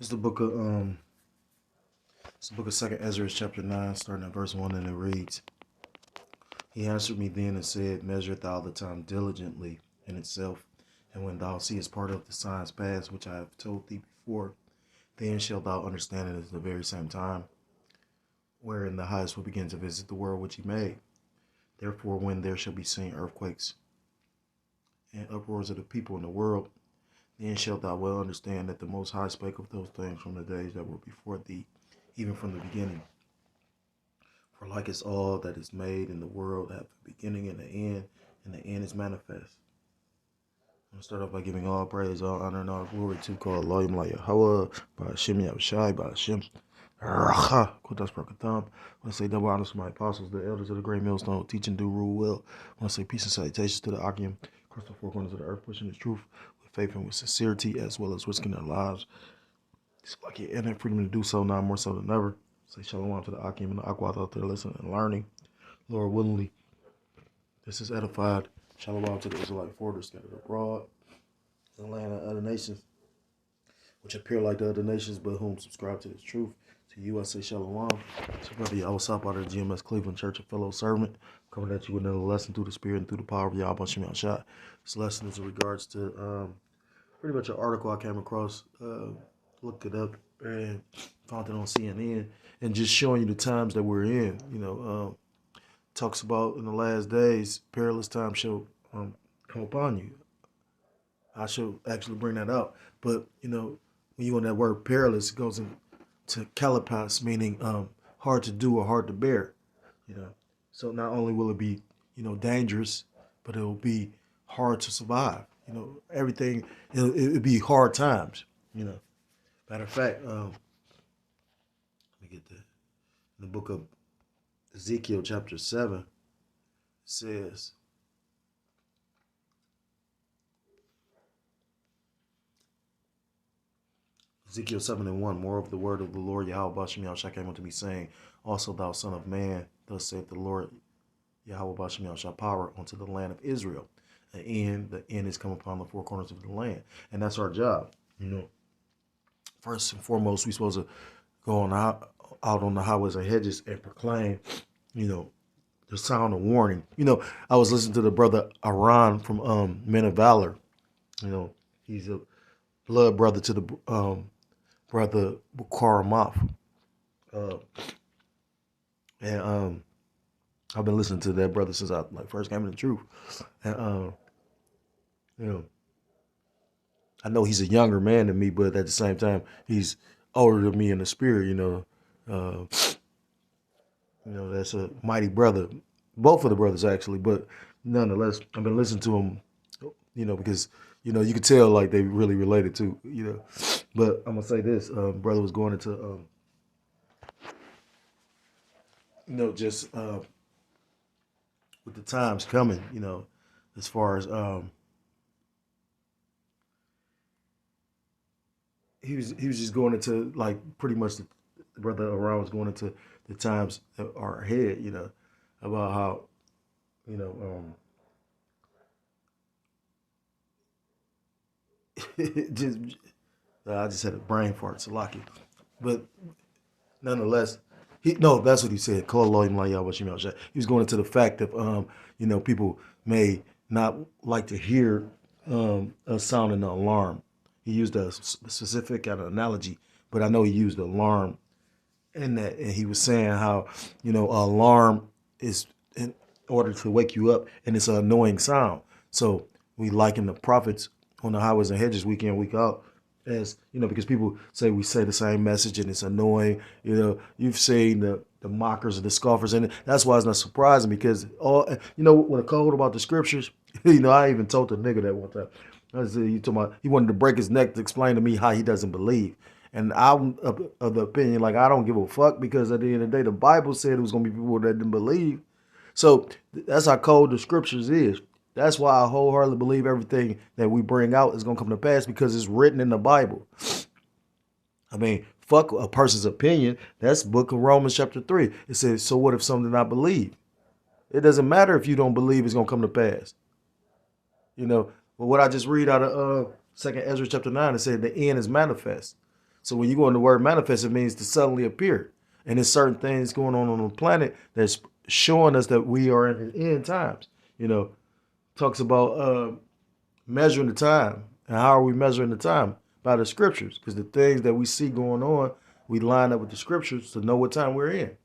It's the book of Second Ezra, chapter 9, starting at verse 1, and it reads, He answered me then and said, Measure thou the time diligently in itself, and when thou seest part of the signs pass, which I have told thee before, then shalt thou understand it at the very same time, wherein the highest will begin to visit the world which he made. Therefore, when there shall be seen earthquakes and uproars of the people in the world, then shalt thou well understand that the Most High spake of those things from the days that were before thee, even from the beginning. For like as all that is made in the world have a beginning and the end is manifest. I'm going to start off by giving all praise, all honor, and all glory to God, Allah, Yahweh, by Hashem Yahushai, by Hashem Racha, Kodas Brakatham. I want to say double honors to my apostles, the elders of the great millstone, teach and do rule well. I want to say peace and salutations to the Akim, across the four corners of the earth, pushing the truth with faith and with sincerity, as well as risking their lives. It's like it and freedom to do so now more so than ever. Say shalom to the Akim and the Akwad out there listening and learning. Lord willingly, this is edified. Shalom to the Israelite foreigners scattered abroad, the land of other nations, which appear like the other nations, but whom subscribe to this truth. To you I say shalom. So brother Yawasap out of the GMS Cleveland Church, a fellow servant, coming at you with another lesson through the Spirit and through the power of Yahweh Shem Shot. This lesson is in regards to pretty much an article I came across, looked it up, and found it on CNN, and just showing you the times that we're in. Talks about in the last days, perilous times shall come upon you. I should actually bring that up. But, when you on that word perilous, it goes into calipas, meaning hard to do or hard to bear. So not only will it be, dangerous, but it will be hard to survive. Everything, it'll be hard times, Matter of fact, let me get that. In the book of Ezekiel, chapter 7, it says, Ezekiel 7 and 1, more of the word of the Lord Yahweh Bashem Yahushua came unto me, saying, Also thou son of man, thus saith the Lord Yahweh Bashem Yahushua, power unto the land of Israel. The end is come upon the four corners of the land. And that's our job. First and foremost, we're supposed to go out on the highways and hedges and proclaim, the sound of warning. I was listening to the brother Aran from Men of Valor. He's a blood brother to the brother Bukhara Moth. And I've been listening to that brother since I first came to the truth. And I know he's a younger man than me, but at the same time, he's older than me in the spirit. That's a mighty brother. Both of the brothers actually, but nonetheless, I've been listening to him. Because you can tell like they really related to. But I'm gonna say this: brother was going into just with the times coming. As far as he was just going into like pretty much the brother around was going into the times that are ahead. About how just I just had a brain fart, Salaki. But nonetheless, that's what he said. He was going into the fact of people may not like to hear a sound in the alarm. He used a specific analogy, but I know he used alarm in that, and he was saying how alarm is in order to wake you up, and it's an annoying sound. So we liken the prophets on the highways and hedges week in, week out, as because people say we say the same message and it's annoying. You've seen the mockers and the scoffers, and that's why it's not surprising because when I called about the scriptures, I even told the nigga that one time. I said, he wanted to break his neck to explain to me how he doesn't believe. And I'm of the opinion, I don't give a fuck, because at the end of the day, the Bible said it was going to be people that didn't believe. So that's how cold the scriptures is. That's why I wholeheartedly believe everything that we bring out is going to come to pass, because it's written in the Bible. I mean, fuck a person's opinion. That's book of Romans chapter 3. It says, so what if some do not believe? It doesn't matter if you don't believe it's going to come to pass. But what I just read out of 2 Ezra chapter 9, it said the end is manifest. So when you go in the word manifest, it means to suddenly appear. And there's certain things going on the planet that's showing us that we are in the end times. Talks about measuring the time. And how are we measuring the time? By the scriptures. Because the things that we see going on, we line up with the scriptures to know what time we're in.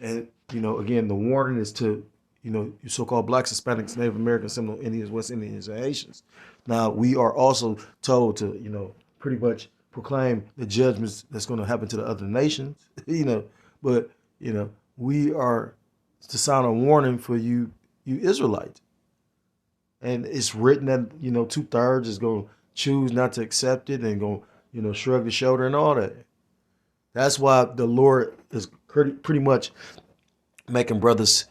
And, again, the warning is to, your so-called blacks, Hispanics, Native Americans, Seminole Indians, West Indians, and Haitians. Now, we are also told to, pretty much proclaim the judgments that's going to happen to the other nations, but, we are to sound a warning for you Israelites. And it's written that, 2/3 is going to choose not to accept it and going to, shrug the shoulder and all that. That's why the Lord is pretty much making brothers,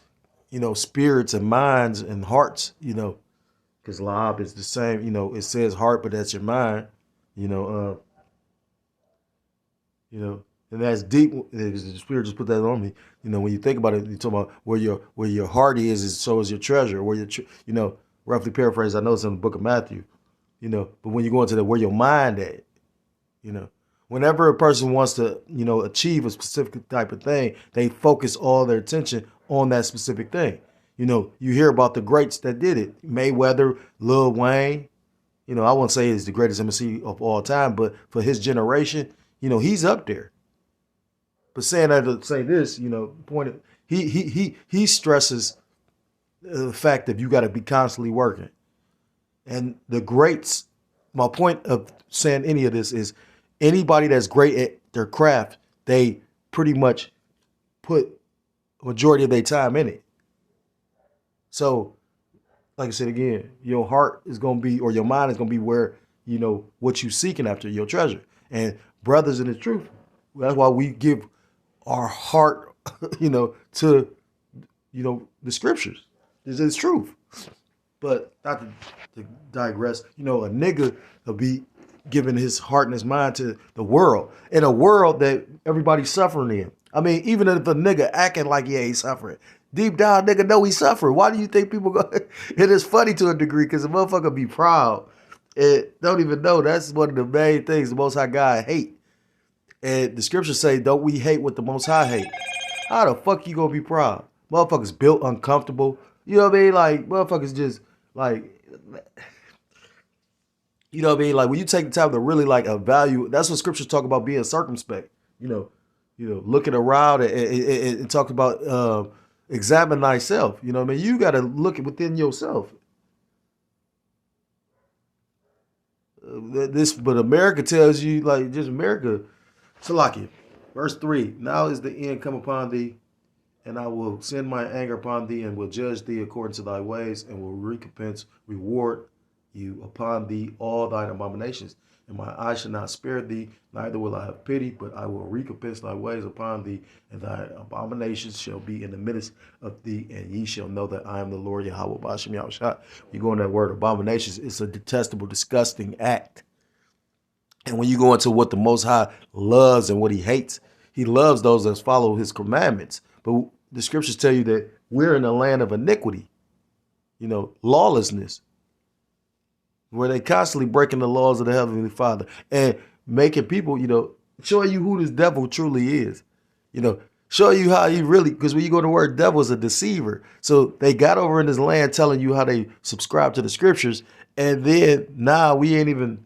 spirits and minds and hearts, because Lob is the same, it says heart, but that's your mind, and that's deep. The Spirit just put that on me. When you think about it, you talk about where your heart is so is your treasure. Where your, roughly paraphrase. I know it's in the book of Matthew, but when you go into where your mind at, whenever a person wants to, achieve a specific type of thing, they focus all their attention on that specific thing. You hear about the greats that did it: Mayweather, Lil Wayne. I won't say he's the greatest MC of all time, but for his generation, he's up there. But saying that to say this, he stresses the fact that you got to be constantly working. And the greats, my point of saying any of this is anybody that's great at their craft, they pretty much put a majority of their time in it. So, like I said again, your heart is going to be, or your mind is going to be where, what you're seeking after, your treasure. And brothers in the truth, that's why we give our heart, to, the scriptures. This is truth. But not to digress, a nigga will be giving his heart and his mind to the world, in a world that everybody's suffering in. I mean, even if a nigga acting like he ain't suffering, deep down, nigga know he's suffering. Why do you think people go? It is funny to a degree because the motherfucker be proud and don't even know that's one of the main things the Most High God hate. And the scriptures say, don't we hate what the Most High hate? How the fuck you gonna be proud? Motherfuckers built uncomfortable. You know what I mean? Like, motherfuckers just, like, you know what I mean? Like, when you take the time to really, like, evaluate, that's what scriptures talk about, being circumspect. Looking around and talk about examine thyself. You know what I mean? You got to look within yourself. But America tells you, like, just America. Salaki, verse 3, now is the end come upon thee, and I will send my anger upon thee, and will judge thee according to thy ways, and will reward you upon thee all thine abominations. And my eye shall not spare thee, neither will I have pity, but I will recompense thy ways upon thee, and thy abominations shall be in the midst of thee, and ye shall know that I am the Lord Yahweh Bashem Yahushua. You go in that word abominations, it's a detestable, disgusting act. And when you go into what the Most High loves and what he hates, he loves those that follow his commandments. But the scriptures tell you that we're in a land of iniquity, lawlessness, where they constantly breaking the laws of the Heavenly Father and making people, showing you who this devil truly is, showing you how he really, because when you go to the word devil is a deceiver. So they got over in this land telling you how they subscribe to the scriptures. And then now we ain't even,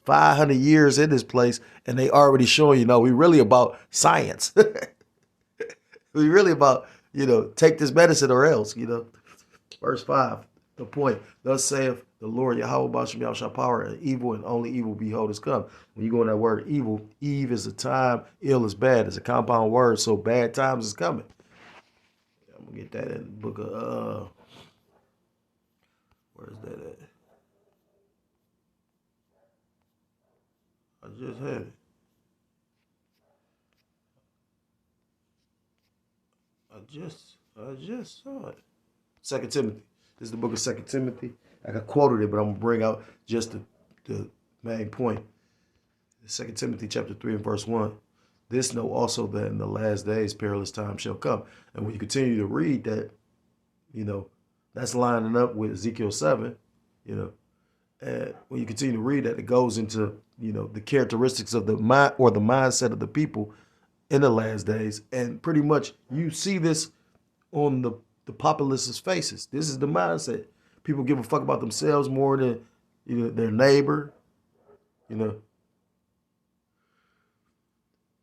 500 years in this place, and they already showing we really about science. We really about, take this medicine or else, Verse 5, the point, thus saith the Lord Yahweh Bashem Yahushua, power and evil, and only evil behold is come. When you go in that word evil, Eve is a time, ill is bad. It's a compound word, so bad times is coming. I'm going to get that in the book of, where's that at? I just had it. I just saw it. 2 Timothy. This is the book of 2 Timothy. I quoted it, but I'm going to bring out just the main point. 2 Timothy chapter 3 and verse 1. This know also that in the last days perilous times shall come. And when you continue to read that, that's lining up with Ezekiel 7, when you continue to read that, it goes into, the characteristics of the mind or the mindset of the people in the last days. And pretty much you see this on the populace's faces. This is the mindset. People give a fuck about themselves more than, their neighbor.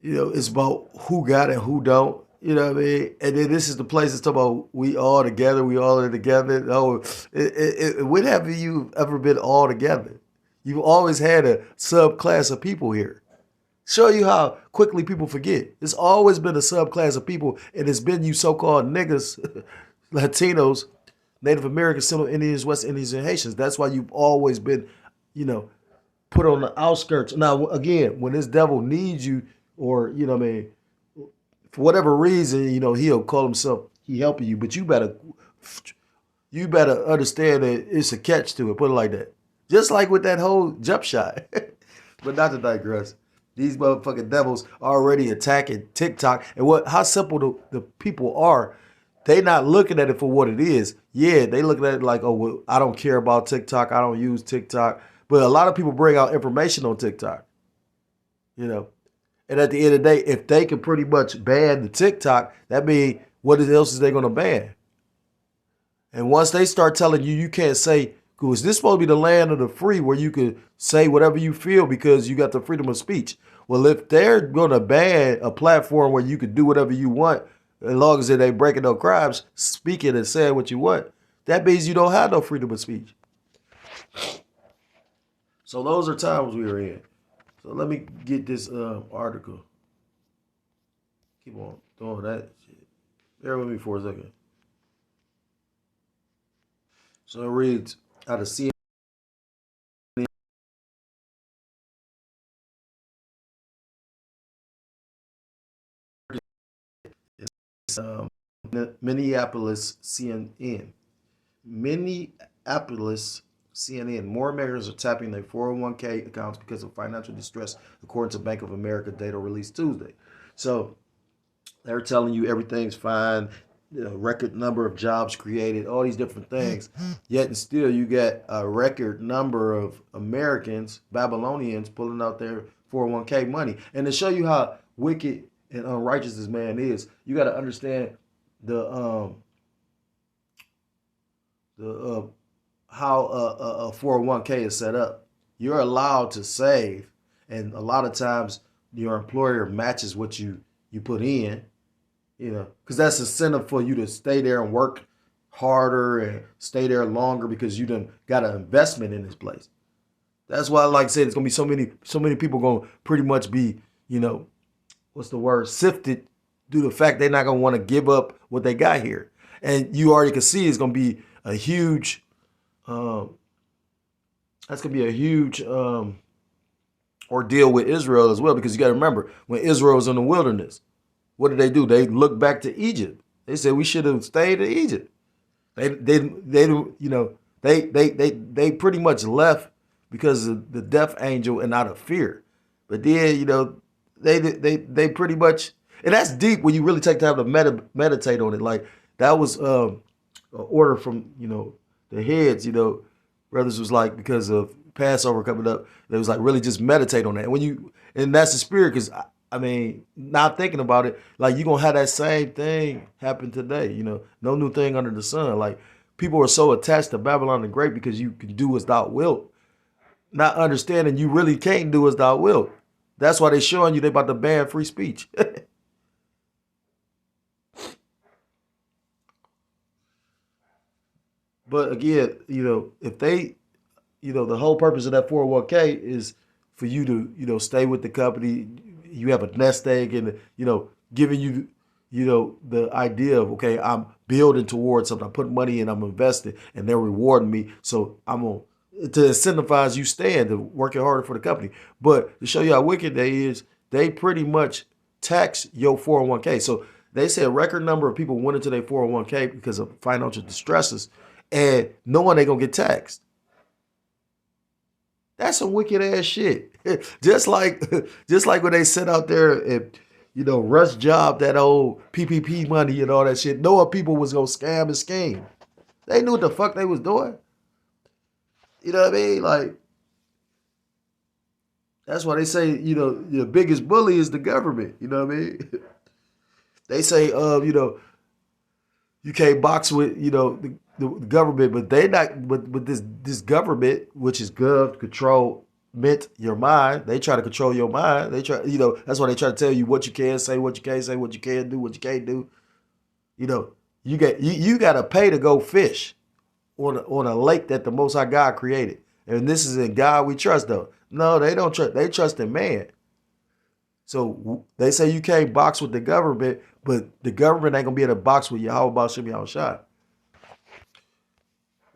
It's about who got it, who don't. You know what I mean? And then this is the place that's talking about we all together, we all are together. Oh, when have you ever been all together? You've always had a subclass of people here. Show you how quickly people forget. It's always been a subclass of people, and it's been you so-called niggas, Latinos, Native Americans, Central Indians, West Indians, and Haitians. That's why you've always been, put on the outskirts. Now, again, when this devil needs you, or, for whatever reason, he'll call himself, he helping you, but you better understand that it's a catch to it, put it like that. Just like with that whole jump shot. But not to digress. These motherfucking devils are already attacking TikTok. And how simple the people are. They not looking at it for what it is. Yeah, they looking at it like, oh, well, I don't care about TikTok. I don't use TikTok. But a lot of people bring out information on TikTok. And at the end of the day, if they can pretty much ban the TikTok, that means what else is they going to ban? And once they start telling you can't say, because this supposed to be the land of the free where you can say whatever you feel because you got the freedom of speech. Well, if they're going to ban a platform where you can do whatever you want, as long as they ain't breaking no crimes, speaking and saying what you want, that means you don't have no freedom of speech. So those are times we are in. So let me get this article. Keep on doing that shit. Bear with me for a second. So it reads out of CNN. Minneapolis CNN. Minneapolis CNN. More Americans are tapping their 401k accounts because of financial distress, according to Bank of America data released Tuesday. So they're telling you everything's fine, record number of jobs created, all these different things. Yet and still you get a record number of Americans, Babylonians, pulling out their 401k money. And to show you how wicked and unrighteous this man is, you got to understand how a 401k is set up. You're allowed to save, and a lot of times your employer matches what you put in, because that's incentive for you to stay there and work harder and stay there longer because you done got an investment in this place. That's why I like to say there's gonna be so many people gonna pretty much be, sifted due to the fact they're not gonna want to give up what they got here. And you already can see it's gonna be a huge ordeal with Israel as well, because you got to remember when Israel was in the wilderness, what did they do? They looked back to Egypt. They said we should have stayed in Egypt. They pretty much left because of the death angel and out of fear. But then they pretty much, and that's deep when you really take time to meditate on it. Like that was an order from the heads, brothers was like, because of Passover coming up, they was like, really just meditate on that. And that's the spirit, because not thinking about it, like you're gonna have that same thing happen today. No new thing under the sun. Like people are so attached to Babylon the Great because you can do as thou wilt, not understanding you really can't do as thou wilt. That's why they showing you they about to ban free speech. But again, if they, the whole purpose of that 401k is for you to, stay with the company. You have a nest egg and, giving you, the idea of, okay, I'm building towards something. I'm putting money in, I'm investing, and they're rewarding me. So I'm going to incentivize you staying, to working harder for the company. But to show you how wicked they is, they pretty much tax your 401k. So they say a record number of people went into their 401k because of financial distresses, and knowing they're going to get taxed. That's some wicked ass shit. just like when they sit out there and, rush job that old PPP money and all that shit, knowing people was going to scam and scheme. They knew what the fuck they was doing. You know what I mean? Like, that's why they say, the biggest bully is the government. You know what I mean? They say, you can't box with, the government, but they not, but this government, which is control, meant your mind. They try to control your mind. They try, that's why they try to tell you what you can say, what you can't say, what you can do, what you can't do. You know, you got to pay to go fish on a lake that the Most High God created, and this is in God we trust. Though no, they don't trust. They trust in man. So they say you can't box with the government, but the government ain't gonna be able to box with you. How about Shimmy Shot?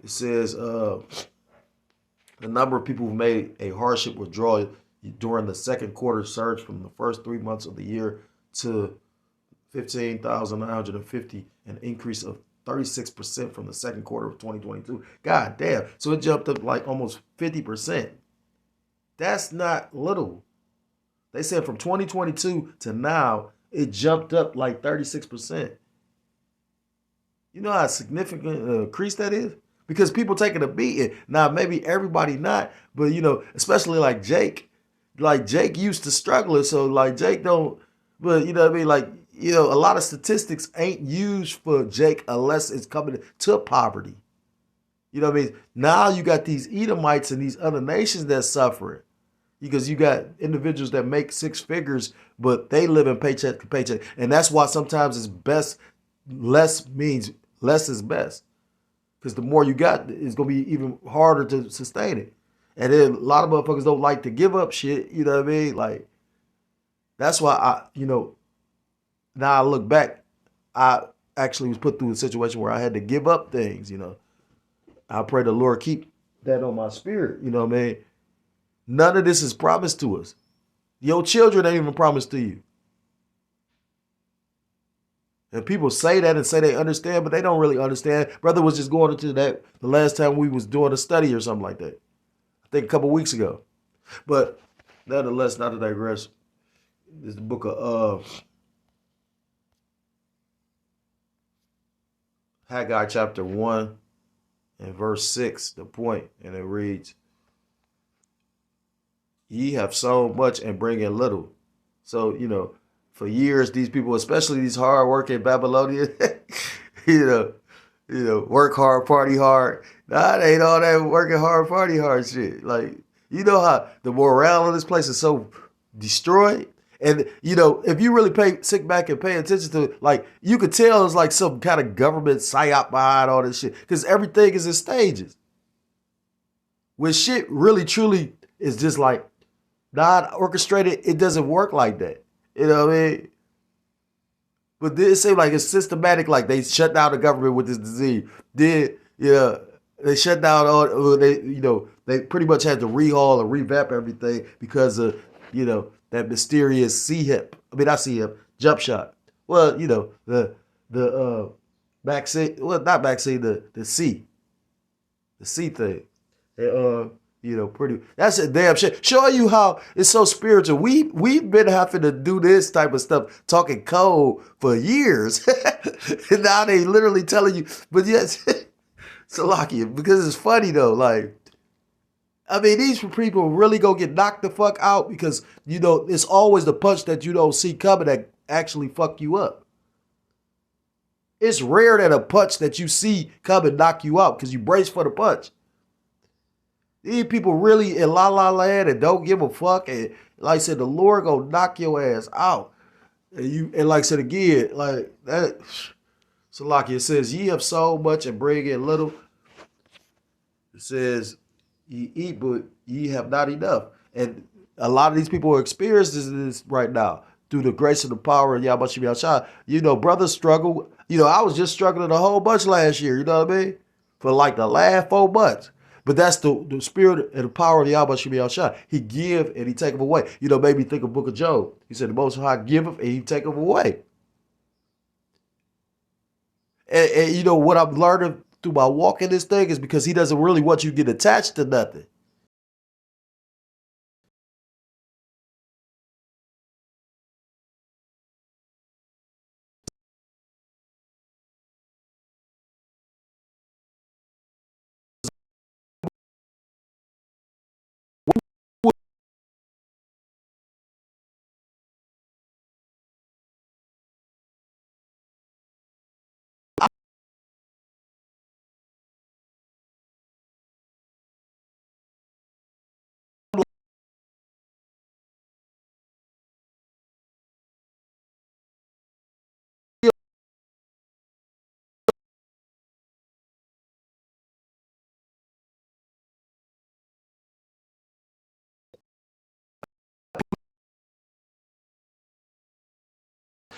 It says the number of people who made a hardship withdrawal during the second quarter surged from the first 3 months of the year to 15,950, an increase of 36% from the second quarter of 2022. God damn. So it jumped up like almost 50%. That's not little. They said from 2022 to now, it jumped up like 36%. You know how significant increase that is? Because people taking a beating. Now, maybe everybody not, but especially like Jake. Like Jake used to struggle, so like Jake don't, but you know what I mean? Like, a lot of statistics ain't used for Jake unless it's coming to poverty. You know what I mean? Now you got these Edomites and these other nations that suffering because you got individuals that make six figures, but they live in paycheck to paycheck. And that's why sometimes it's best, less means less is best. Because the more you got, it's going to be even harder to sustain it. And then a lot of motherfuckers don't like to give up shit. You know what I mean? Like, that's why now I look back, I actually was put through a situation where I had to give up things. I pray the Lord keep that on my spirit. You know what I mean? None of this is promised to us. Your children ain't even promised to you. And people say that and say they understand, but they don't really understand. Brother was just going into that the last time we was doing a study or something like that. I think a couple weeks ago. But nonetheless, not to digress, this is the book of Haggai chapter 1 and verse 6, the point, and it reads, ye have sown much and bring in little. So, for years, these people, especially these hard-working Babylonians, you work hard, party hard. Nah, it ain't all that working hard, party hard shit. Like, you know how the morale of this place is so destroyed? And, if you really sit back and pay attention to it, like, you could tell it's like some kind of government psyop behind all this shit. Because everything is in stages. When shit really, truly is just like not orchestrated, it doesn't work like that. You know what I mean? But it seems like it's systematic, like they shut down the government with this disease. Then, they shut down they pretty much had to rehaul and revamp everything because of, that mysterious not C-hip, jump shot. Well, the vaccine, well, not vaccine, the C thing. And, pretty. That's a damn shit. Showing you how it's so spiritual. We've been having to do this type of stuff, talking code for years, and now they literally telling you. But yes, Salakia, because it's funny though. Like, I mean, these people really gonna get knocked the fuck out because it's always the punch that you don't see coming that actually fuck you up. It's rare that a punch that you see coming knock you out because you brace for the punch. These people really in la la land and don't give a fuck. And like I said, the Lord gonna knock your ass out. And like I said again, like that. Salaki, it says, ye have so much and bring in little. It says, ye eat, but ye have not enough. And a lot of these people are experiencing this right now through the grace and the power of Yahweh Shah. Brothers struggle. I was just struggling a whole bunch last year, you know what I mean? For like the last 4 months. But that's the spirit and the power of Yahweh Shemi Shah. He give and he take away. Made me think of Book of Job. He said, the Most High giveth and he taketh away. And what I'm learning through my walk in this thing is because he doesn't really want you to get attached to nothing.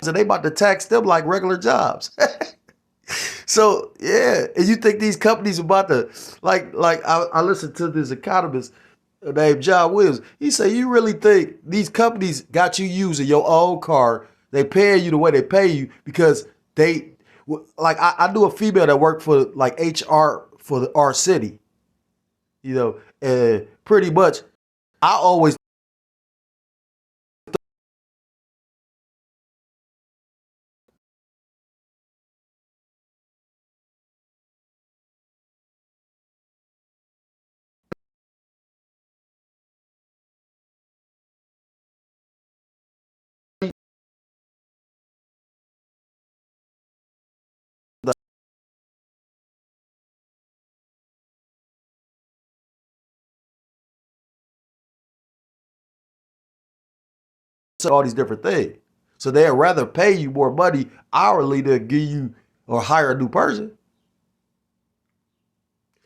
and they about to tax them like regular jobs. So yeah, and you think these companies about to I listened to this economist named John Williams. He said, you really think these companies got you using your own car? They pay you the way they pay you because they I knew a female that worked for like HR for our city, and pretty much I always all these different things. So they'd rather pay you more money hourly than give you or hire a new person.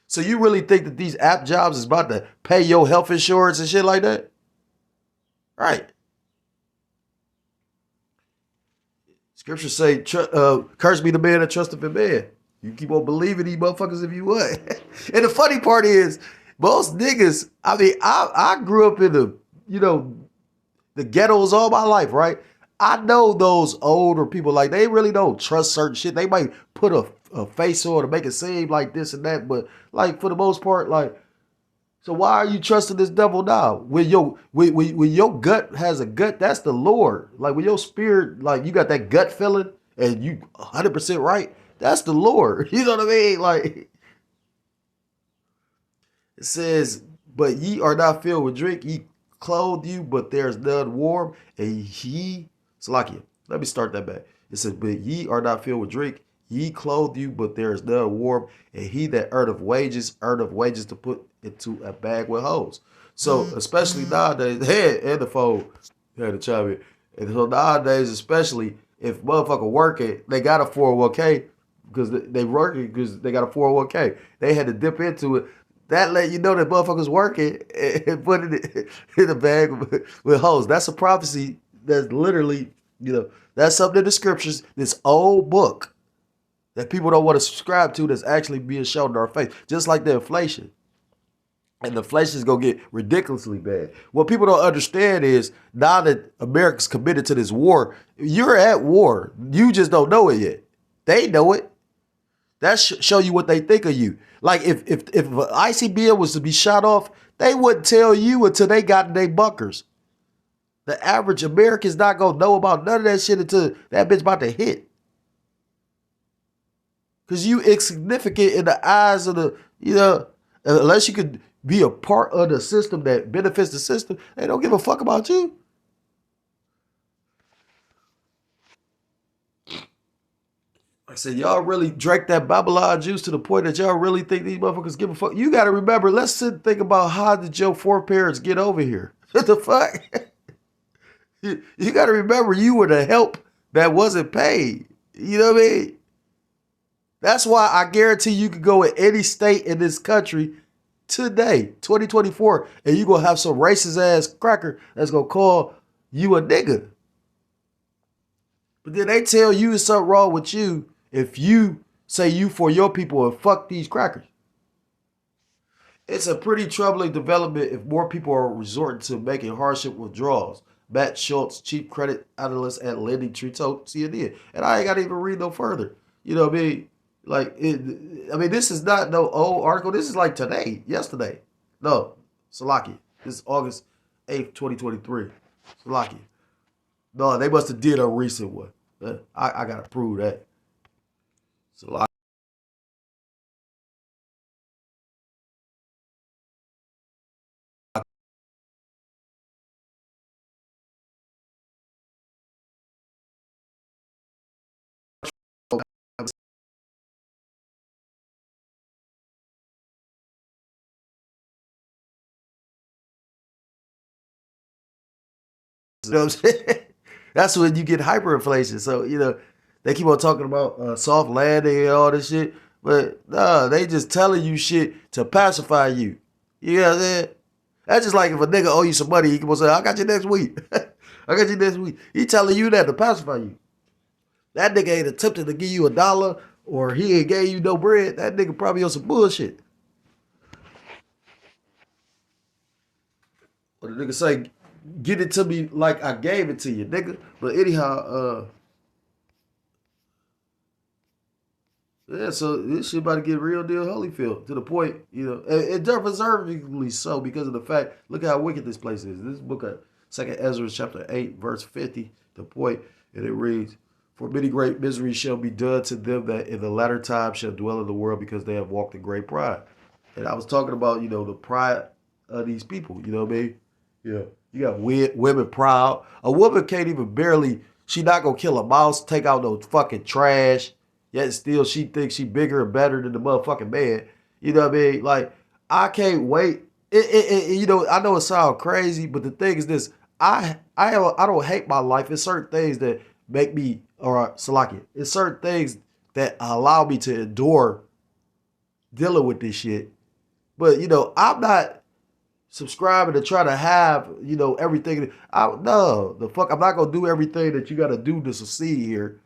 So you really think that these app jobs is about to pay your health insurance and shit like that? Right. Scripture say, curse be the man that trusteth in man. You keep on believing these motherfuckers if you would. And the funny part is, most niggas, I mean, I grew up in the ghettos all my life, right? I know those older people, like, they really don't trust certain shit. They might put a face on to make it seem like this and that, but, like, for the most part, like, so why are you trusting this devil now? When your gut has a gut, that's the Lord. Like, when your spirit, like, you got that gut feeling and you 100% right, that's the Lord. You know what I mean? Like, it says, but ye are not filled with drink, ye clothe you, but there's none warm, and ye, Salakia, let me start that back. It says, but ye are not filled with drink, ye clothe you, but there is none warm, and he that earneth wages to put into a bag with holes. So, especially nowadays, and the phone had to chime in. And so nowadays, especially if motherfucker working, they got a 401k because they working because they got a 401k. They had to dip into it. That let you know that motherfuckers working and put it in a bag with holes. That's a prophecy that's literally, that's something in the scriptures, this old book that people don't want to subscribe to that's actually being shown in our face. Just like the inflation. And the inflation is going to get ridiculously bad. What people don't understand is now that America's committed to this war, you're at war. You just don't know it yet. They know it. That show you what they think of you. Like if ICBM was to be shot off, they wouldn't tell you until they got in their bunkers. The average American's not gonna know about none of that shit until that bitch about to hit. Cause you insignificant in the eyes of the, unless you could be a part of the system that benefits the system, they don't give a fuck about you. I said, y'all really drank that Babylon juice to the point that y'all really think these motherfuckers give a fuck. You got to remember, let's sit and think about how did your foreparents get over here? What the fuck? You got to remember you were the help that wasn't paid. You know what I mean? That's why I guarantee you could go in any state in this country today, 2024, and you're going to have some racist ass cracker that's going to call you a nigga. But then they tell you there's something wrong with you if you say you for your people and fuck these crackers. It's a pretty troubling development if more people are resorting to making hardship withdrawals. Matt Schultz, chief credit analyst at Lending Tree, told CNN. And I ain't got to even read no further. You know what I mean? Like, this is not no old article. This is like today, yesterday. No, Salaki. This is August 8th, 2023. Salaki. No, they must have did a recent one. I got to prove that. Salaki. You know what I'm saying? That's when you get hyperinflation. So, they keep on talking about soft landing and all this shit. But, nah, they just telling you shit to pacify you. You know what I'm saying? That's just like if a nigga owe you some money, he can say, I got you next week. I got you next week. He telling you that to pacify you. That nigga ain't attempted to give you $1 or he ain't gave you no bread. That nigga probably on some bullshit. Or the nigga say, get it to me like I gave it to you, nigga. But anyhow, yeah, so this shit about to get real deal Holyfield to the point, and deservedly so because of the fact, look at how wicked this place is. This book of 2nd Ezra chapter 8, verse 50, the point, and it reads, for many great miseries shall be done to them that in the latter time shall dwell in the world because they have walked in great pride. And I was talking about, the pride of these people, you know what I mean? Yeah. You got women proud. A woman can't even she not going to kill a mouse, take out no fucking trash. Yet still she thinks she bigger and better than the motherfucking man. You know what I mean? Like, I can't wait. I know it sounds crazy, but the thing is this. I don't hate my life. It's certain things that make me, or Salaki, it's certain things that allow me to endure dealing with this shit. But, I'm not subscribing to try to have, everything. No, the fuck, I'm not going to do everything that you got to do to succeed here.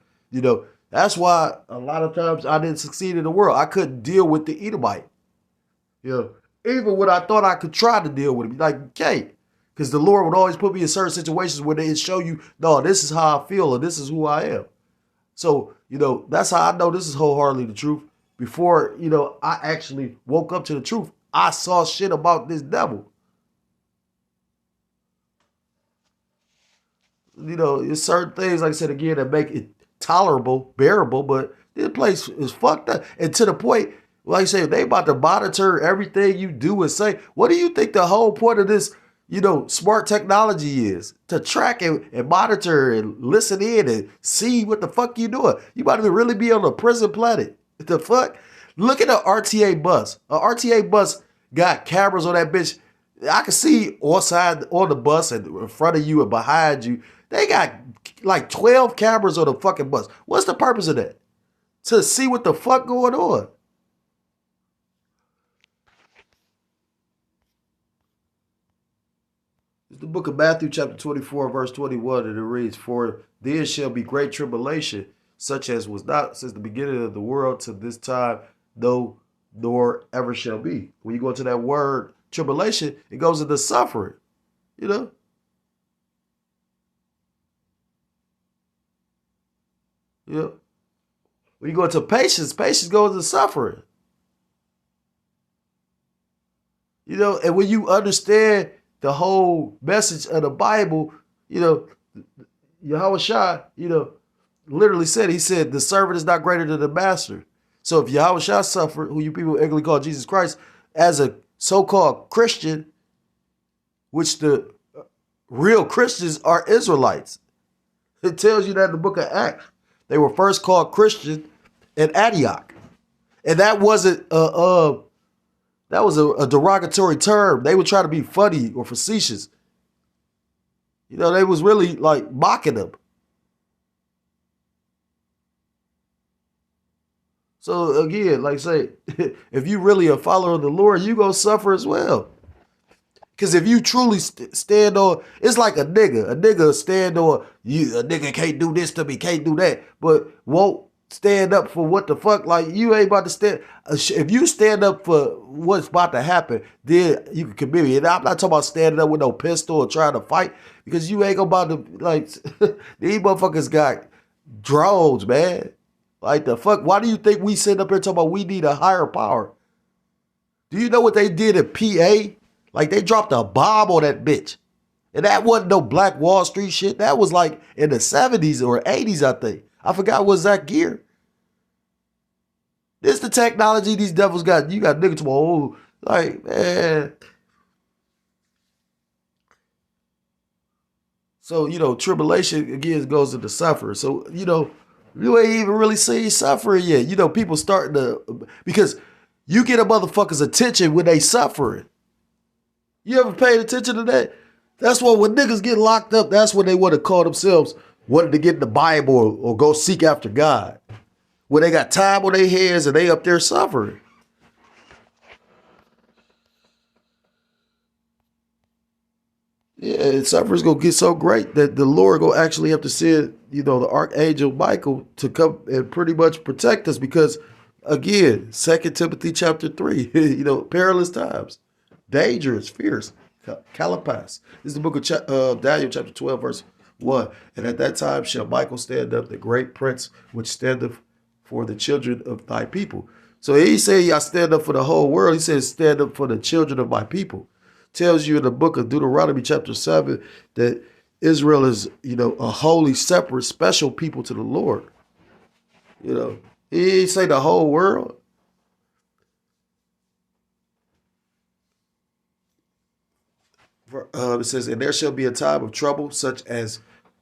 That's why a lot of times I didn't succeed in the world. I couldn't deal with the Edomite. Even when I thought I could try to deal with him, like, okay. Because the Lord would always put me in certain situations where they show you, no, this is how I feel or this is who I am. So, that's how I know this is wholeheartedly the truth. Before, I actually woke up to the truth, I saw shit about this devil. It's certain things, like I said again, that make it tolerable, bearable, but this place is fucked up. And to the point, like I say, they about to monitor everything you do and say. What do you think the whole point of this, smart technology is? To track and monitor and listen in and see what the fuck you doing. You about to really be on a prison planet. The fuck? Look at an RTA bus. An RTA bus got cameras on that bitch. I can see on the bus and in front of you and behind you. They got like 12 cameras on the fucking bus. What's the purpose of that? To see what the fuck going on. It's the book of Matthew chapter 24 verse 21 and it reads, for there shall be great tribulation such as was not since the beginning of the world to this time, though nor ever shall be. When you go into that word tribulation, it goes into suffering, Yeah. When you go into patience goes into suffering. And when you understand the whole message of the Bible, Yahweh Shai, literally said, he said, the servant is not greater than the master. So if Yahweh Shai suffered, who you people ignorantly call Jesus Christ, as a so-called Christian, which the real Christians are Israelites. It tells you that in the book of Acts. They were first called Christian in Antioch. And that wasn't that was a derogatory term. They would try to be funny or facetious. They was really like mocking them. So again, like I say, if you really a follower of the Lord, you gonna suffer as well. Because if you truly stand on, it's like a nigga stand on, a nigga can't do this to me, can't do that, but won't stand up for what the fuck, like you ain't about to stand. If you stand up for what's about to happen, then you can commit me. And I'm not talking about standing up with no pistol or trying to fight, because you ain't about to, like, these motherfuckers got drones, man. Like the fuck, why do you think we sit up here talking about we need a higher power? Do you know what they did in PA? Like, they dropped a bomb on that bitch. And that wasn't no Black Wall Street shit. That was like in the 70s or 80s, I think. I forgot what that gear. This the technology these devils got. You got niggas to like, man. So, tribulation, again, goes into suffering. So, you ain't even really seen suffering yet. People starting to, because you get a motherfucker's attention when they suffering. You ever paid attention to that? That's why when niggas get locked up, that's when they want to call themselves wanting to get in the Bible or go seek after God. When they got time on their hands and they up there suffering. Yeah, suffering's gonna get so great that the Lord gonna actually have to send, the archangel Michael to come and pretty much protect us because, again, 2 Timothy chapter 3, perilous times, dangerous, fierce, calapas. This is the book of Daniel chapter 12 verse 1. And at that time shall Michael stand up, the great prince, which standeth for the children of thy people. So he said, I stand up for the whole world. He says, stand up for the children of my people. Tells you in the book of Deuteronomy chapter 7 that Israel is, a holy, separate, special people to the Lord. He ain't say the whole world. It says, and there shall be a time of trouble such as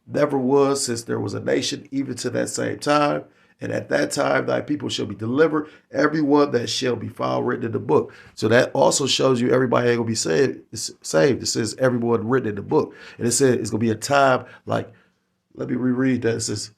never was since there was a nation, even to that same time. And at that time, thy people shall be delivered, everyone that shall be found written in the book. So that also shows you everybody ain't going to be saved. It says everyone written in the book. And it says it's going to be a time like, let me reread that. It says,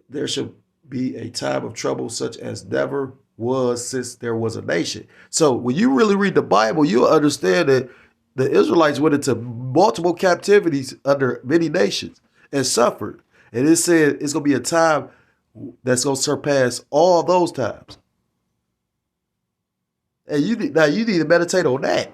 there shall be a time of trouble such as never was since there was a nation. So when you really read the Bible, you'll understand that the Israelites went into multiple captivities under many nations and suffered. And it said it's going to be a time that's going to surpass all those times. And you need to meditate on that.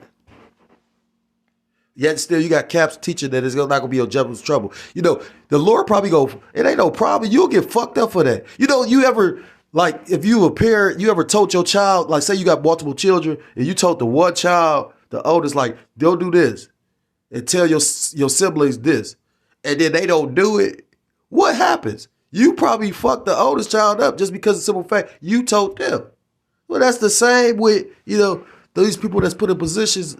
Yet still you got caps teaching that it's not going to be a devil's trouble. The Lord probably it ain't no problem. You'll get fucked up for that. You ever, like, if you a parent, you ever told your child, like, say you got multiple children, and you told the one child, the oldest, like, don't do this, and tell your siblings this, and then they don't do it, what happens? You probably fucked the oldest child up just because of the simple fact you told them. Well, that's the same with, these people that's put in positions,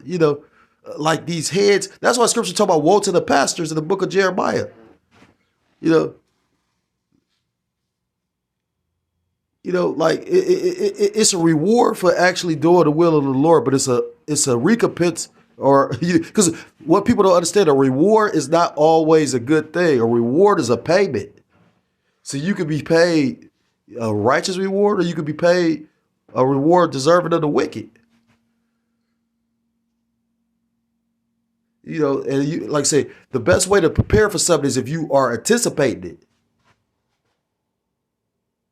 like these heads. That's why scripture talk about woe to the pastors in the book of Jeremiah. Like it's a reward for actually doing the will of the Lord, but it's a recompense, or because what people don't understand, a reward is not always a good thing. A reward is a payment. So you could be paid a righteous reward, or you could be paid a reward deserving of the wicked. And you, like I say, the best way to prepare for something is if you are anticipating it.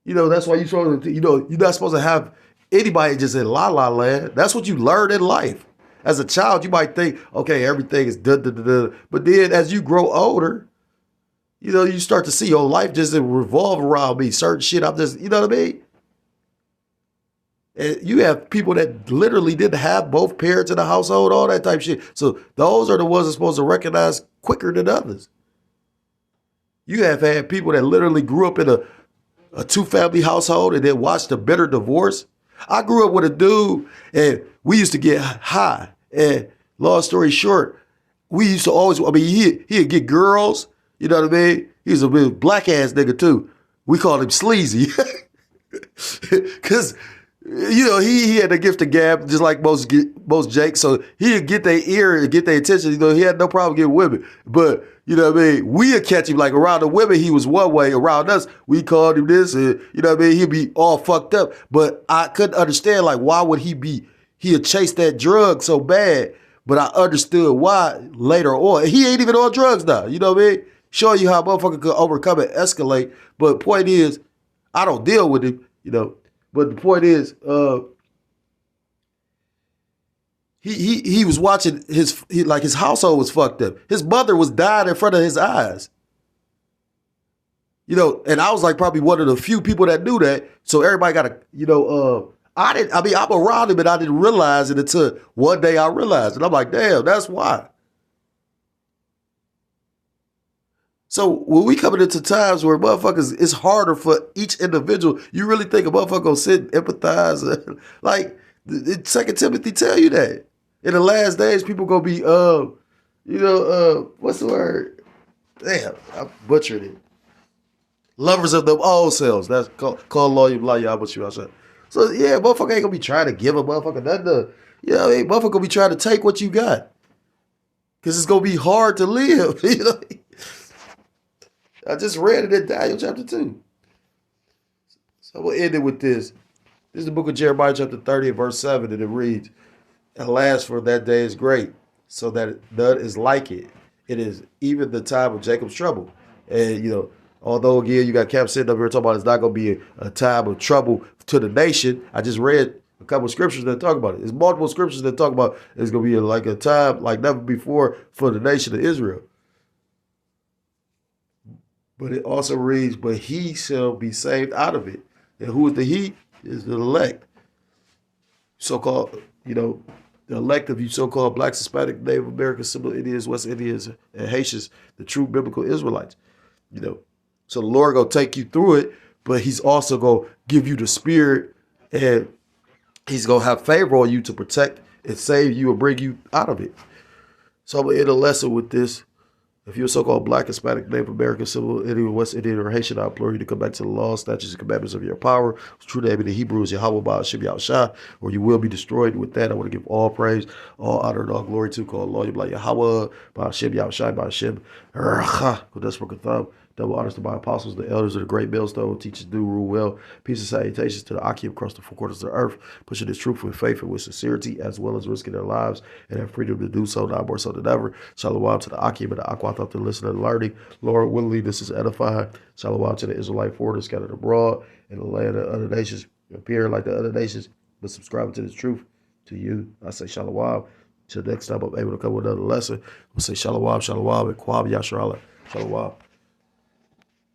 That's why you're not supposed to have anybody just in la la land. That's what you learn in life. As a child, you might think, okay, everything is da da da da. But then as you grow older, you start to see your life just revolve around me. Certain shit, I'm just, you know what I mean? And you have people that literally didn't have both parents in the household, all that type of shit. So those are the ones that are supposed to recognize quicker than others. You have had people that literally grew up in a two-family household and then watched a bitter divorce. I grew up with a dude and we used to get high. And long story short, we used to always, he'd get girls, you know what I mean? He's a real black ass nigga too. We called him Sleazy. Cause he had the gift of gab just like most Jake. So he'd get their ear and get their attention. He had no problem getting women. But you know what I mean? We'd catch him like around the women, he was one way. Around us, we called him this, and you know what I mean? He'd be all fucked up. But I couldn't understand, like, why would he'd chase that drug so bad. But I understood why later on. He ain't even on drugs now. You know what I mean? Showing you how a motherfucker could overcome and escalate. But point is, I don't deal with him, But the point is, he was watching his household was fucked up. His mother was dying in front of his eyes. And I was like probably one of the few people that knew that. So everybody got I'm around him and I didn't realize it until one day I realized it. I'm like, damn, that's why. So when we coming into times where motherfuckers, it's harder for each individual, you really think a motherfucker gonna sit and empathize? Like, 2 Timothy tell you that. In the last days, people gonna be, what's the word? Damn, I butchered it. Lovers of them old selves. That's called lawyer, but you outside. So yeah, motherfucker ain't gonna be trying to give a motherfucker nothing to, motherfucker gonna be trying to take what you got. Cause it's gonna be hard to live, I just read it in Daniel chapter 2. So we'll end it with this. This is the book of Jeremiah chapter 30 and verse 7, and it reads, "Alas, for that day is great, so that none is like it. It is even the time of Jacob's trouble. And, although, again, you got Cap sitting up here talking about it's not going to be a time of trouble to the nation, I just read a couple of scriptures that talk about it. There's multiple scriptures that talk about it's going to be like a time like never before for the nation of Israel. But it also reads, but he shall be saved out of it. And who is the he? Is the elect. So-called, the elect of you so-called blacks, Hispanic, Native Americans, Central Indians, West Indians, and Haitians, the true biblical Israelites. So the Lord going to take you through it, but he's also going to give you the spirit, and he's going to have favor on you to protect and save you and bring you out of it. So I'm going to end a lesson with this. If you're a so-called black, Hispanic, Native American, Civil Indian, West Indian, or Haitian, I implore you to come back to the law, statutes, and commandments of your power. Whose true name in the Hebrew is Yahweh Ba'ashim Yahushua, or you will be destroyed. With that, I want to give all praise, all honor, and all glory to call Lord like Yahweh Ba'ashim Yahushua Ba'ashim Racha. Double honors to my apostles, the elders of the great millstone, teachers do rule well. Peace and salutations to the Akim across the four corners of the earth, pushing this truth with faith and with sincerity, as well as risking their lives and have freedom to do so, now more so than ever. Shalom to the Akim and the Aquath to listen and learning. Lord, willingly, this is edifying. Shalom to the Israelite foreigners scattered abroad in the land of other nations, appearing like the other nations, but subscribing to this truth. To you, I say shalom. Till next time I'm able to come with another lesson, we'll say shalom, and kwam yashrala. Shalom.